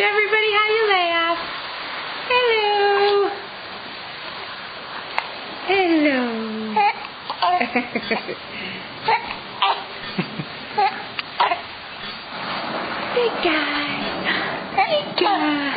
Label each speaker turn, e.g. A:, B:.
A: Show everybody how you laugh. Hello. Hello. Big guy. Big guy.